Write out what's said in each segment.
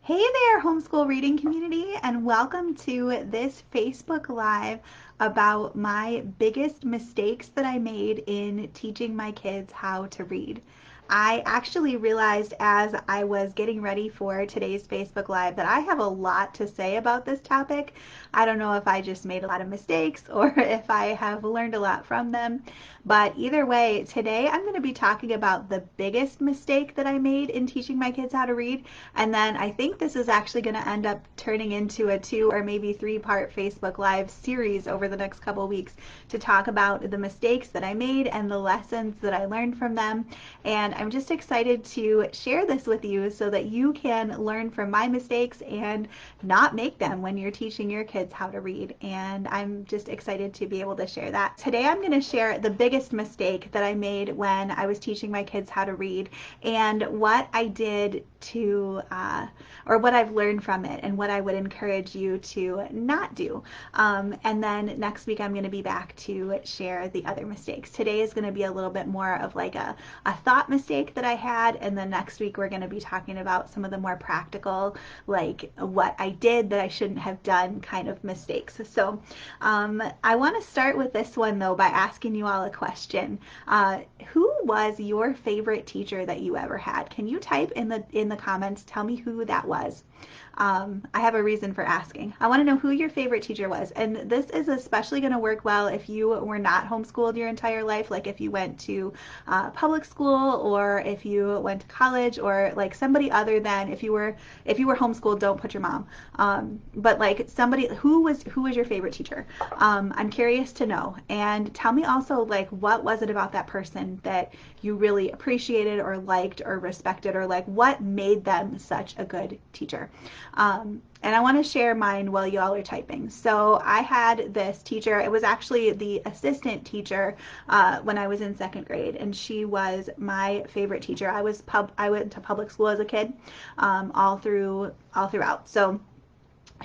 Hey there, homeschool reading community, and welcome to this Facebook Live about my biggest mistakes that I made in teaching my kids how to read. I actually realized as I was getting ready for today's Facebook Live that I have a lot to say about this topic. I don't know if I just made a lot of mistakes or if I have learned a lot from them, but either way, today I'm going to be talking about the biggest mistake that I made in teaching my kids how to read, and then I think this is actually going to end up turning into a 2 or maybe 3 part Facebook Live series over the next couple of weeks to talk about the mistakes that I made and the lessons that I learned from them. And I'm just excited to share this with you so that you can learn from my mistakes and not make them when you're teaching your kids how to read. And I'm just excited to be able to share that. Today I'm going to share the biggest mistake that I made when I was teaching my kids how to read and what I did to, or what I've learned from it and what I would encourage you to not do. And then next week I'm going to be back to share the other mistakes. Today is going to be a little bit more of like a thought mistake that I had, and then next week we're going to be talking about some of the more practical, like what I did that I shouldn't have done kind of mistakes. So I want to start with this one though by asking you all a question. Who was your favorite teacher that you ever had? Can you type in the comments, tell me who that was? I have a reason for asking. I want to know who your favorite teacher was. And this is especially going to work well if you were not homeschooled your entire life, like if you went to public school or if you went to college, or like somebody other than if you were homeschooled, don't put your mom. But like somebody who was your favorite teacher? I'm curious to know. And tell me also, like, what was it about that person that you really appreciated or liked or respected, or like what made them such a good teacher? And I want to share mine while y'all are typing. So I had this teacher. It was actually the assistant teacher when I was in second grade, and she was my favorite teacher. I went to public school as a kid, all throughout. So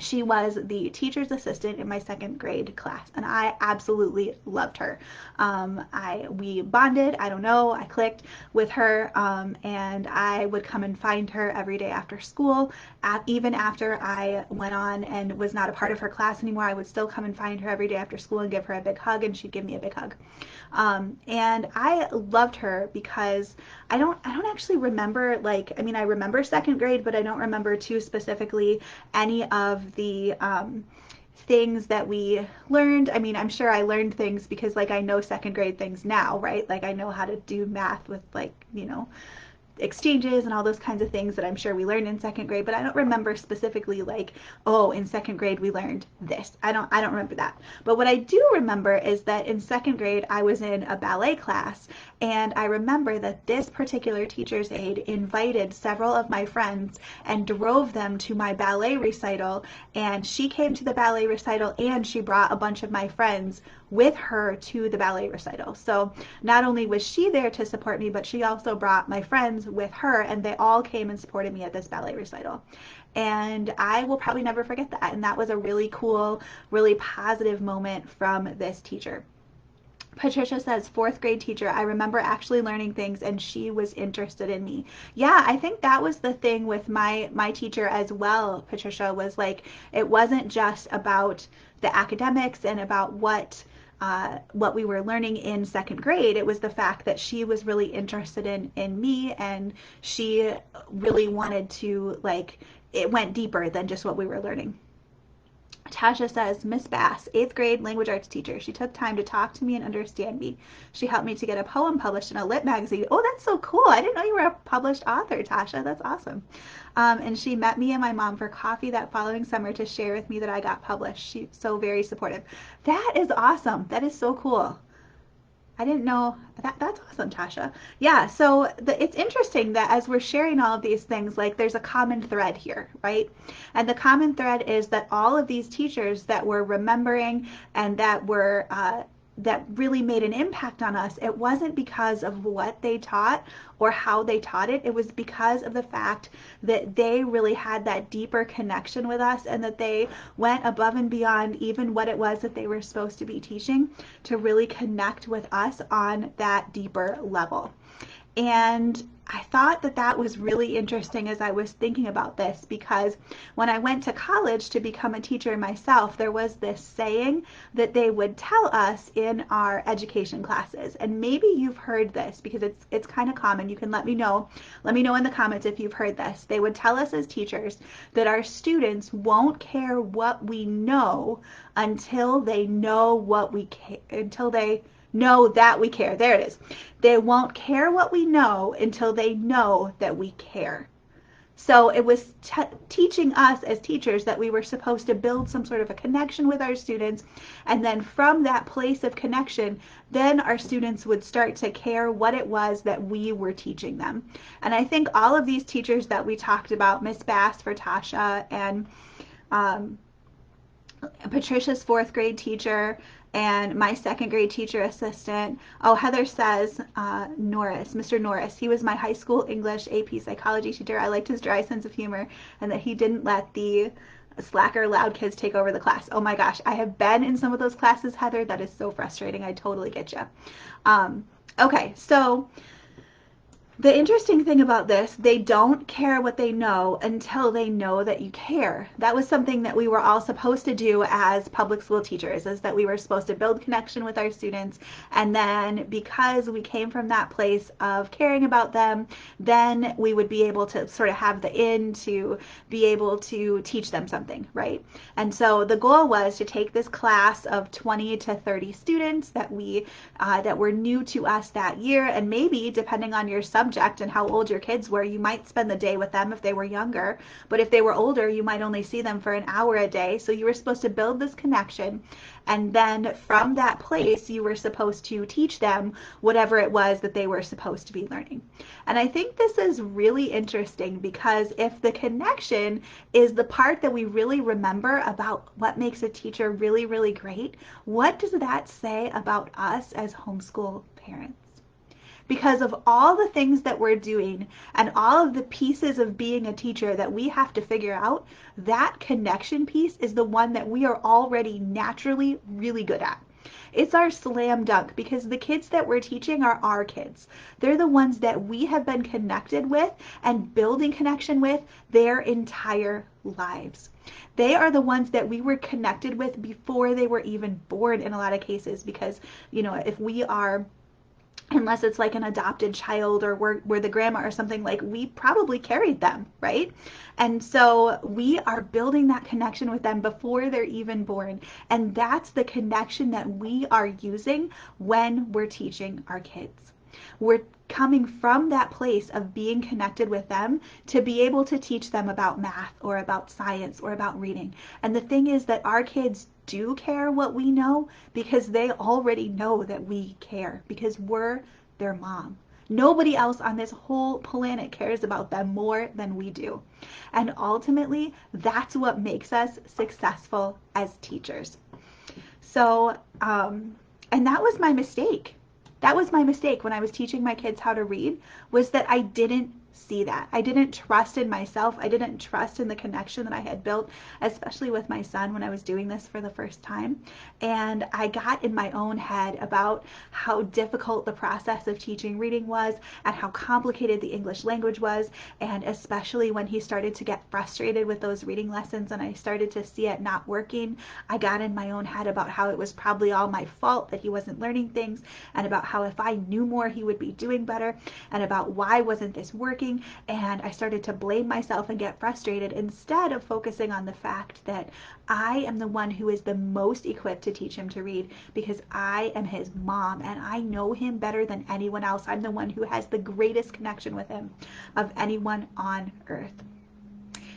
she was the teacher's assistant in my second grade class, and I absolutely loved her. We bonded. I don't know. I clicked with her, and I would come and find her every day after school. Even after I went on and was not a part of her class anymore, I would still come and find her every day after school and give her a big hug, and she'd give me a big hug. And I loved her because I don't actually remember, like, I mean, I remember second grade, but I don't remember too specifically any of the things that we learned. I mean, I'm sure I learned things because like I know second grade things now, right? Like I know how to do math with, like, exchanges and all those kinds of things that I'm sure we learned in second grade, but I don't remember specifically like, oh, in second grade we learned this. I don't remember that. But what I do remember is that in second grade I was in a ballet class, and I remember that this particular teacher's aide invited several of my friends and drove them to my ballet recital, and she came to the ballet recital and she brought a bunch of my friends with her to the ballet recital. So not only was she there to support me, but she also brought my friends with her, and they all came and supported me at this ballet recital. And I will probably never forget that. And that was a really cool, really positive moment from this teacher. Patricia says, fourth grade teacher, I remember actually learning things and she was interested in me. Yeah, I think that was the thing with my teacher as well, Patricia, was like, it wasn't just about the academics and about what we were learning in second grade. It was the fact that she was really interested in me, and she really wanted to, like, it went deeper than just what we were learning. Tasha says, Miss Bass, 8th grade language arts teacher. She took time to talk to me and understand me. She helped me to get a poem published in a lit magazine. Oh, that's so cool. I didn't know you were a published author, Tasha. That's awesome. And she met me and my mom for coffee that following summer to share with me that I got published. She's so very supportive. That is awesome. That is so cool. I didn't know that. That's awesome, Tasha. Yeah, so it's interesting that as we're sharing all of these things, like there's a common thread here, right? And the common thread is that all of these teachers that we're remembering and that really made an impact on us, it wasn't because of what they taught or how they taught it. It was because of the fact that they really had that deeper connection with us, and that they went above and beyond even what it was that they were supposed to be teaching to really connect with us on that deeper level. And I thought that that was really interesting as I was thinking about this, because when I went to college to become a teacher myself, there was this saying that they would tell us in our education classes. And maybe you've heard this because it's kind of common. You can let me know. Let me know in the comments if you've heard this. They would tell us as teachers that our students won't care what we know until they know what we care, until they know that we care. There it is. They won't care what we know until they know that we care. So it was teaching us as teachers that we were supposed to build some sort of a connection with our students. And then from that place of connection, then our students would start to care what it was that we were teaching them. And I think all of these teachers that we talked about, Miss Bass for Tasha, and um, Patricia's 4th grade teacher, and my 2nd grade teacher assistant. Oh, Heather says Norris, Mr. Norris. He was my high school English AP psychology teacher. I liked his dry sense of humor and that he didn't let the slacker loud kids take over the class. Oh my gosh, I have been in some of those classes, Heather. That is so frustrating. I totally get you. Okay, so the interesting thing about this, they don't care what they know until they know that you care. That was something that we were all supposed to do as public school teachers, is that we were supposed to build connection with our students. And then because we came from that place of caring about them, then we would be able to sort of have the in to be able to teach them something, right? And so the goal was to take this class of 20 to 30 students that were new to us that year, and maybe depending on your subject and how old your kids were, you might spend the day with them if they were younger, but if they were older, you might only see them for an hour a day. So you were supposed to build this connection, and then from that place you were supposed to teach them whatever it was that they were supposed to be learning. And I think this is really interesting, because if the connection is the part that we really remember about what makes a teacher really, really great, what does that say about us as homeschool parents? Because of all the things that we're doing and all of the pieces of being a teacher that we have to figure out, that connection piece is the one that we are already naturally really good at. It's our slam dunk, because the kids that we're teaching are our kids. They're the ones that we have been connected with and building connection with their entire lives. They are the ones that we were connected with before they were even born in a lot of cases, because, if we are, unless it's like an adopted child or we're the grandma or something, like we probably carried them, right? And so we are building that connection with them before they're even born. And that's the connection that we are using when we're teaching our kids. We're coming from that place of being connected with them to be able to teach them about math or about science or about reading. And the thing is that our kids do care what we know, because they already know that we care, because we're their mom. Nobody else on this whole planet cares about them more than we do. And ultimately, that's what makes us successful as teachers. So, and that was my mistake. That was my mistake when I was teaching my kids how to read, was that I didn't see that. I didn't trust in myself. I didn't trust in the connection that I had built, especially with my son when I was doing this for the first time. And I got in my own head about how difficult the process of teaching reading was and how complicated the English language was. And especially when he started to get frustrated with those reading lessons and I started to see it not working, I got in my own head about how it was probably all my fault that he wasn't learning things, and about how if I knew more, he would be doing better, and about why wasn't this working. And I started to blame myself and get frustrated, instead of focusing on the fact that I am the one who is the most equipped to teach him to read, because I am his mom and I know him better than anyone else. I'm the one who has the greatest connection with him of anyone on earth.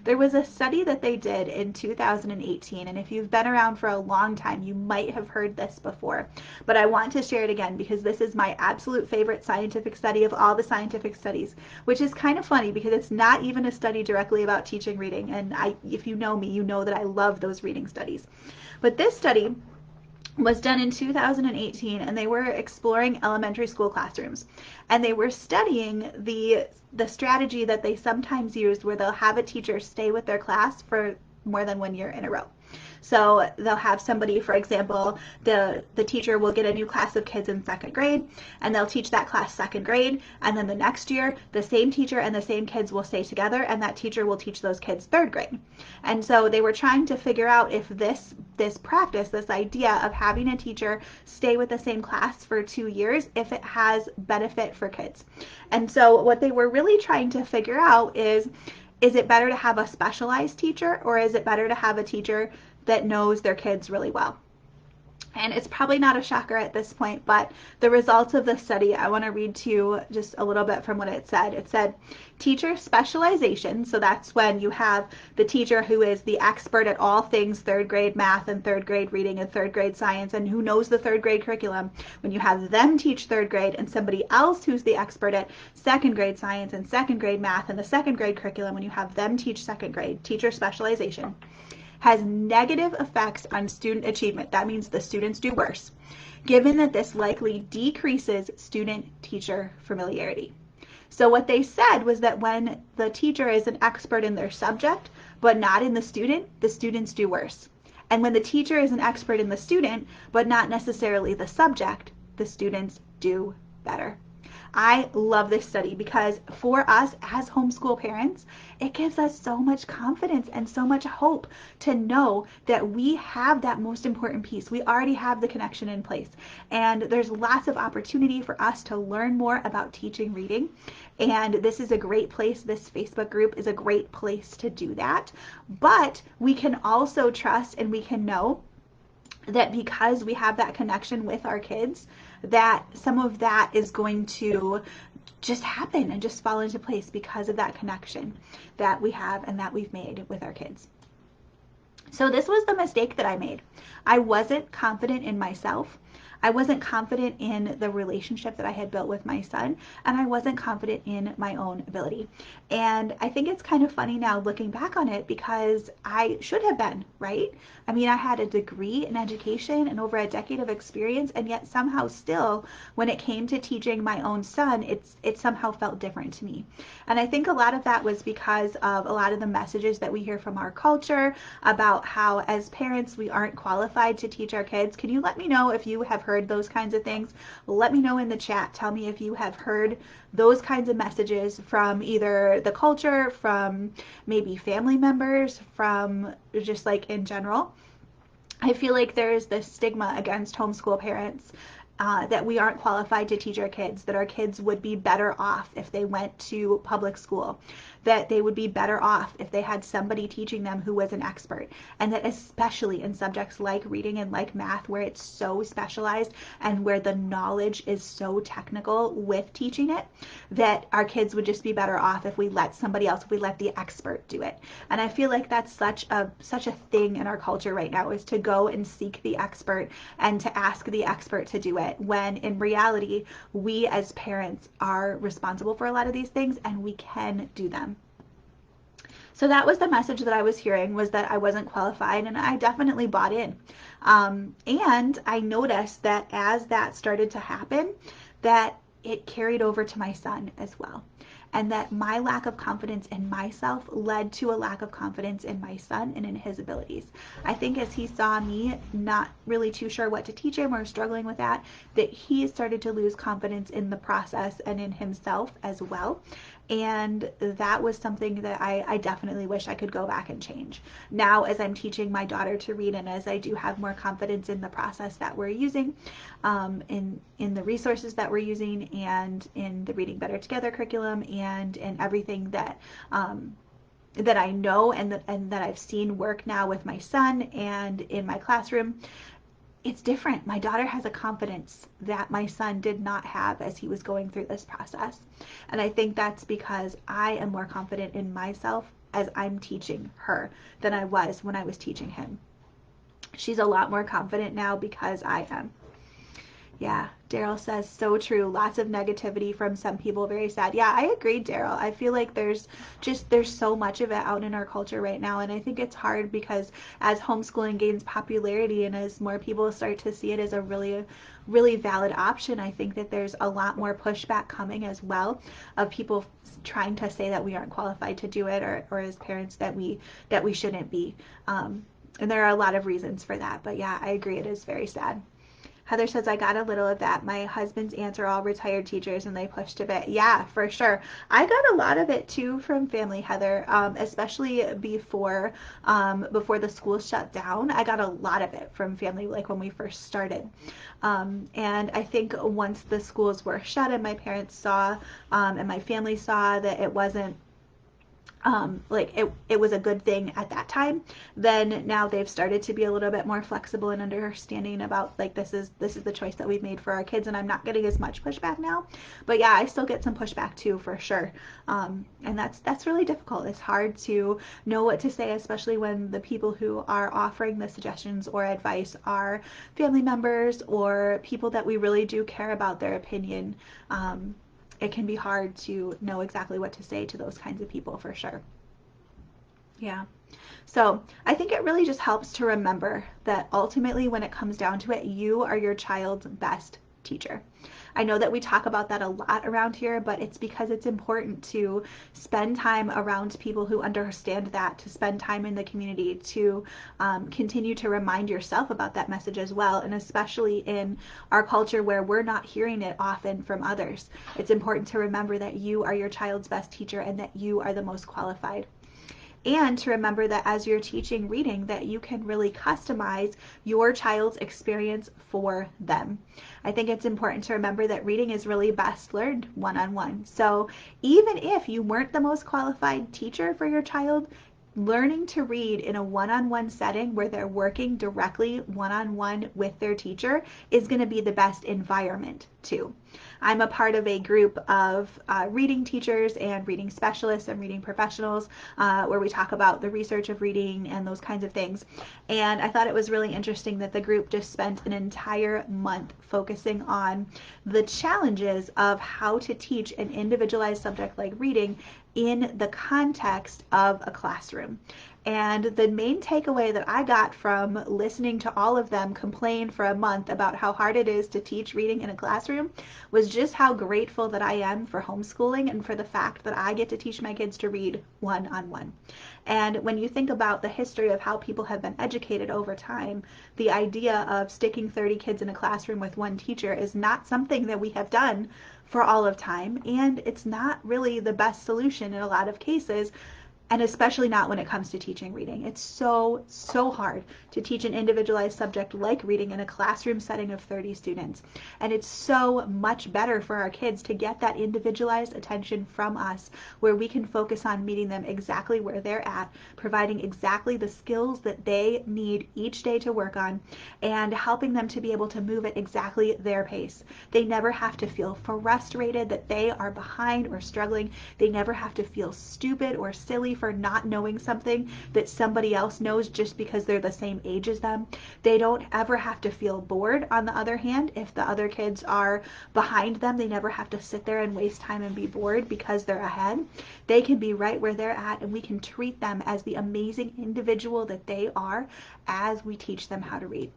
There was a study that they did in 2018, and if you've been around for a long time, you might have heard this before, but I want to share it again because this is my absolute favorite scientific study of all the scientific studies, which is kind of funny because it's not even a study directly about teaching reading, and if you know me, you know that I love those reading studies. But this study was done in 2018, and they were exploring elementary school classrooms, and they were studying the strategy that they sometimes use where they'll have a teacher stay with their class for more than 1 year in a row. So they'll have somebody, for example, the teacher will get a new class of kids in second grade, and they'll teach that class second grade, and then the next year the same teacher and the same kids will stay together, and that teacher will teach those kids third grade. And so they were trying to figure out if this practice, this idea of having a teacher stay with the same class for 2 years, if it has benefit for kids. And so what they were really trying to figure out is it better to have a specialized teacher, or is it better to have a teacher that knows their kids really well? And it's probably not a shocker at this point, but the results of the study, I want to read to you just a little bit from what it said. It said, teacher specialization, so that's when you have the teacher who is the expert at all things third grade math and third grade reading and third grade science and who knows the third grade curriculum. When you have them teach third grade and somebody else who's the expert at second grade science and second grade math and the second grade curriculum, when you have them teach second grade, teacher specialization has negative effects on student achievement. That means the students do worse, given that this likely decreases student-teacher familiarity. So what they said was that when the teacher is an expert in their subject, but not in the students do worse. And when the teacher is an expert in the student, but not necessarily the subject, the students do better. I love this study because for us as homeschool parents, it gives us so much confidence and so much hope to know that we have that most important piece. We already have the connection in place, and there's lots of opportunity for us to learn more about teaching reading. And this is a great place. This Facebook group is a great place to do that. But we can also trust and we can know that because we have that connection with our kids, that some of that is going to just happen and just fall into place because of that connection that we have and that we've made with our kids. So this was the mistake that I made. I wasn't confident in myself. I wasn't confident in the relationship that I had built with my son, and I wasn't confident in my own ability. And I think it's kind of funny now looking back on it because I should have been, right? I mean, I had a degree in education and over a decade of experience, and yet somehow still, when it came to teaching my own son, it somehow felt different to me. And I think a lot of that was because of a lot of the messages that we hear from our culture about how as parents we aren't qualified to teach our kids. Can you let me know if you have heard those kinds of things? Let me know in the chat. Tell me if you have heard those kinds of messages from either the culture, from maybe family members, from just like in general. I feel like there's this stigma against homeschool parents that we aren't qualified to teach our kids, that our kids would be better off if they went to public school, that they would be better off if they had somebody teaching them who was an expert, and that especially in subjects like reading and like math, where it's so specialized and where the knowledge is so technical with teaching it, that our kids would just be better off if we let somebody else, if we let the expert do it. And I feel like that's such a thing in our culture right now, is to go and seek the expert and to ask the expert to do it, when in reality we as parents are responsible for a lot of these things and we can do them. So that was the message that I was hearing, was that I wasn't qualified, and I definitely bought in. And I noticed that as that started to happen, that it carried over to my son as well. And that my lack of confidence in myself led to a lack of confidence in my son and in his abilities. I think as he saw me not really too sure what to teach him or struggling with that he started to lose confidence in the process and in himself as well. And that was something that I definitely wish I could go back and change. Now, as I'm teaching my daughter to read, and as I do have more confidence in the process that we're using, in the resources that we're using, and in the Reading Better Together curriculum, and in everything that that I know and that I've seen work now with my son and in my classroom, it's different. My daughter has a confidence that my son did not have as he was going through this process. And I think that's because I am more confident in myself as I'm teaching her than I was when I was teaching him. She's a lot more confident now because I am. Yeah, Daryl says, so true. Lots of negativity from some people. Very sad. Yeah, I agree, Daryl. I feel like there's so much of it out in our culture right now. And I think it's hard because as homeschooling gains popularity and as more people start to see it as a really, really valid option, I think that there's a lot more pushback coming as well, of people trying to say that we aren't qualified to do it, or as parents that we shouldn't be. And there are a lot of reasons for that. But yeah, I agree. It is very sad. Heather says, I got a little of that. My husband's aunts are all retired teachers and they pushed a bit. Yeah, for sure. I got a lot of it too from family, Heather, especially before the school shut down. I got a lot of it from family, like when we first started. And I think once the schools were shut and my parents saw and my family saw that it wasn't it was a good thing at that time, then now they've started to be a little bit more flexible and understanding about like this is the choice that we've made for our kids, and I'm not getting as much pushback now. But yeah, I still get some pushback too, for sure. And that's really difficult. It's hard to know what to say, especially when the people who are offering the suggestions or advice are family members or people that we really do care about their opinion. It can be hard to know exactly what to say to those kinds of people, for sure. Yeah. So I think it really just helps to remember that ultimately, when it comes down to it, you are your child's best teacher. I know that we talk about that a lot around here, but it's because it's important to spend time around people who understand that, to spend time in the community, to continue to remind yourself about that message as well. And especially in our culture where we're not hearing it often from others, it's important to remember that you are your child's best teacher and that you are the most qualified, and to remember that as you're teaching reading, that you can really customize your child's experience for them. I think it's important to remember that reading is really best learned one-on-one. So even if you weren't the most qualified teacher for your child, learning to read in a one-on-one setting where they're working directly one-on-one with their teacher is going to be the best environment too. I'm a part of a group of reading teachers and reading specialists and reading professionals where we talk about the research of reading and those kinds of things. And I thought it was really interesting that the group just spent an entire month focusing on the challenges of how to teach an individualized subject like reading in the context of a classroom. And the main takeaway that I got from listening to all of them complain for a month about how hard it is to teach reading in a classroom was just how grateful that I am for homeschooling and for the fact that I get to teach my kids to read one-on-one. And when you think about the history of how people have been educated over time, the idea of sticking 30 kids in a classroom with one teacher is not something that we have done for all of time, and it's not really the best solution in a lot of cases, and especially not when it comes to teaching reading. It's so hard to teach an individualized subject like reading in a classroom setting of 30 students. And it's so much better for our kids to get that individualized attention from us, where we can focus on meeting them exactly where they're at, providing exactly the skills that they need each day to work on, and helping them to be able to move at exactly their pace. They never have to feel frustrated that they are behind or struggling. They never have to feel stupid or silly for not knowing something that somebody else knows just because they're the same age as them. They don't ever have to feel bored, on the other hand, if the other kids are behind them. They never have to sit there and waste time and be bored because they're ahead. They can be right where they're at, and we can treat them as the amazing individual that they are as we teach them how to read.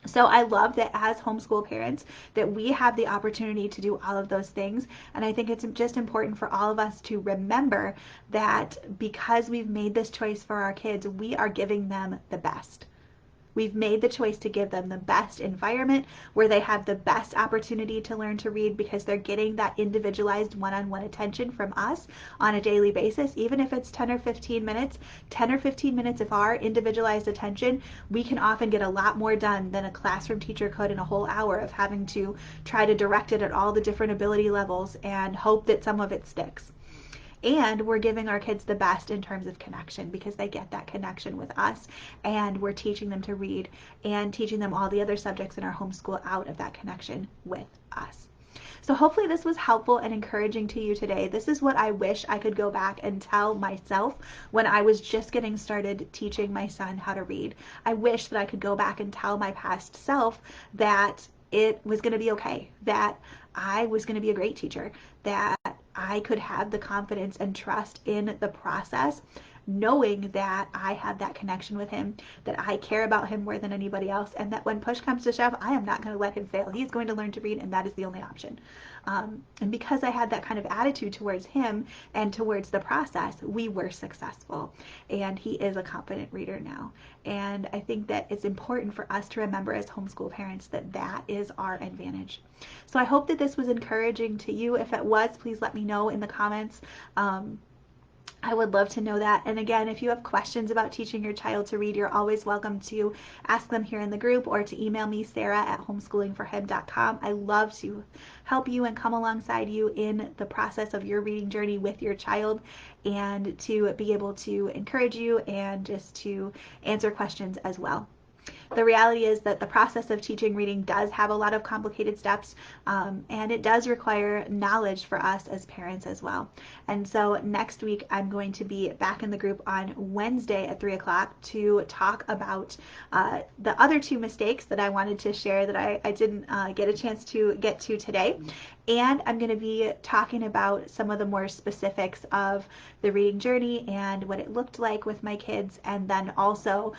So I love that as homeschool parents that we have the opportunity to do all of those things. And I think it's just important for all of us to remember that because we've made this choice for our kids, we are giving them the best. We've made the choice to give them the best environment where they have the best opportunity to learn to read because they're getting that individualized one-on-one attention from us on a daily basis. Even if it's 10 or 15 minutes, 10 or 15 minutes of our individualized attention, we can often get a lot more done than a classroom teacher could in a whole hour of having to try to direct it at all the different ability levels and hope that some of it sticks. And we're giving our kids the best in terms of connection because they get that connection with us, and we're teaching them to read and teaching them all the other subjects in our homeschool out of that connection with us. So hopefully this was helpful and encouraging to you today. This is what I wish I could go back and tell myself when I was just getting started teaching my son how to read. I wish that I could go back and tell my past self that it was going to be okay, that I was going to be a great teacher, that I could have the confidence and trust in the process knowing that I have that connection with him, that I care about him more than anybody else, and that when push comes to shove, I am not going to let him fail. He's going to learn to read, and that is the only option. And because I had that kind of attitude towards him and towards the process, we were successful. And he is a competent reader now. And I think that it's important for us to remember as homeschool parents that that is our advantage. So I hope that this was encouraging to you. If it was, please let me know in the comments. I would love to know that. And again, if you have questions about teaching your child to read, you're always welcome to ask them here in the group or to email me, sarah@homeschoolingforhim.com. I love to help you and come alongside you in the process of your reading journey with your child, and to be able to encourage you and just to answer questions as well. The reality is that the process of teaching reading does have a lot of complicated steps, and it does require knowledge for us as parents as well. And so next week I'm going to be back in the group on Wednesday at 3 o'clock to talk about the other two mistakes that I wanted to share that I didn't get a chance to get to today. And I'm going to be talking about some of the more specifics of the reading journey and what it looked like with my kids, and then also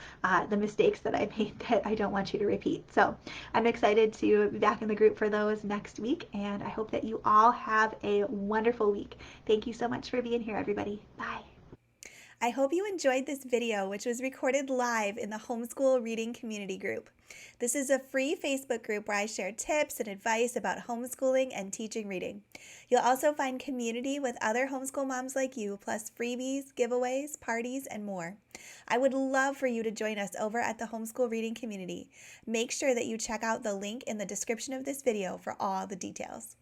the mistakes that I made that I don't want you to repeat. So I'm excited to be back in the group for those next week, and I hope that you all have a wonderful week. Thank you so much for being here, everybody. Bye. I hope you enjoyed this video, which was recorded live in the Homeschool Reading Community Group. This is a free Facebook group where I share tips and advice about homeschooling and teaching reading. You'll also find community with other homeschool moms like you, plus freebies, giveaways, parties, and more. I would love for you to join us over at the Homeschool Reading Community. Make sure that you check out the link in the description of this video for all the details.